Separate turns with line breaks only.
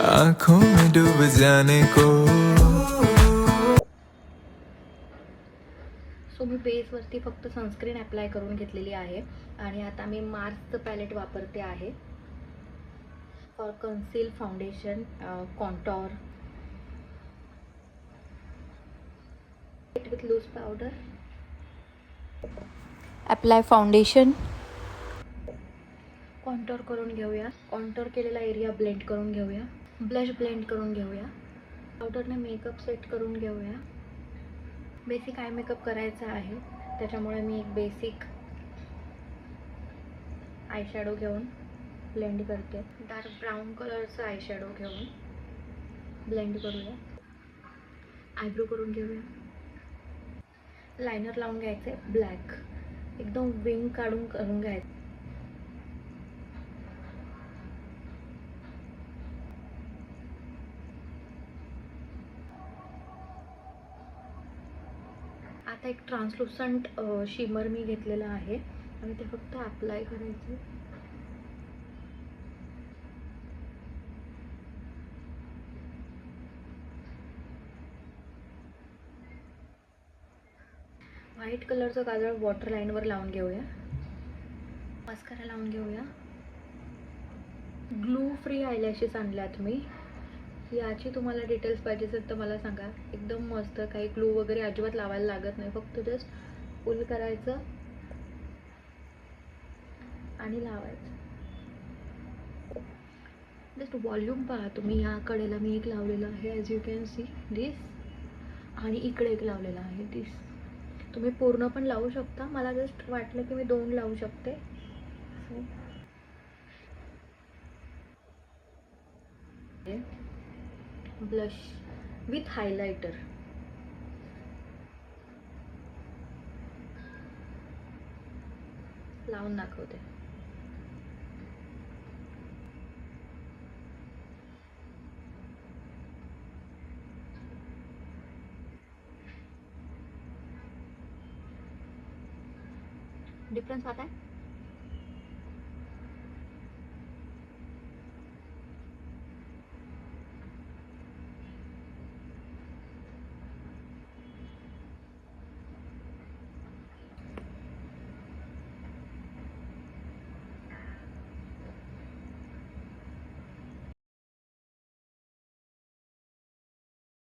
आंखों में डूब जाने को।
सो मी बेसवरती फक्त सनस्क्रीन अप्लाय करून घेतलेली आहे आणि आता मी मार्सचं पॅलेट वापरते आहे for conceal foundation contour with loose powder. Apply foundation, contour करून घेऊया. कॉन्टॉर केलेला एरिया ब्लेंड करून घेऊया. ब्लश ब्लेंड करून घेऊया. पावडरने मेकअप सेट करून घेऊया. बेसिक आय मेकअप करायचा आहे त्याच्यामुळे मी एक बेसिक आय शॅडो घेऊन ब्लेंड करते. डार्क ब्राऊन कलरचा आय शॅडो घेऊन ब्लेंड करूया. आयब्रो करून घेऊया. लायनर लावून घ्यायचे ब्लॅक, एकदम विंग काढून करून घ्यायचं. आता एक ट्रान्सलुसंट शिमर मी घेतलेला आहे आणि ते फक्त अप्लाय करायचे. व्हाईट कलरचं काजळ वॉटर लाईनवर लावून घेऊया. मस्कारा लावून घेऊया. ग्लू फ्री आयलॅशेस आणल्यात मी. याची तुम्हाला डिटेल्स पाहिजे असेल तर मला सांगा. एकदम मस्त, काही ग्लू वगैरे अजिबात लावायला लागत नाही. फक्त जस्ट पुल करायचं आणि लावायचं. जस्ट वॉल्यूम पहा तुम्ही. या कडेला मी एक लावलेला आहे as you can see this, आणि इकडे एक लावलेला आहे दिस. तुम्ही पूर्ण पण लावू शकता. मला जस्ट वाटलं की मी 2 लावू शकते. Blush with highlighter. लावून दाखवते. डिफरेंस आता है.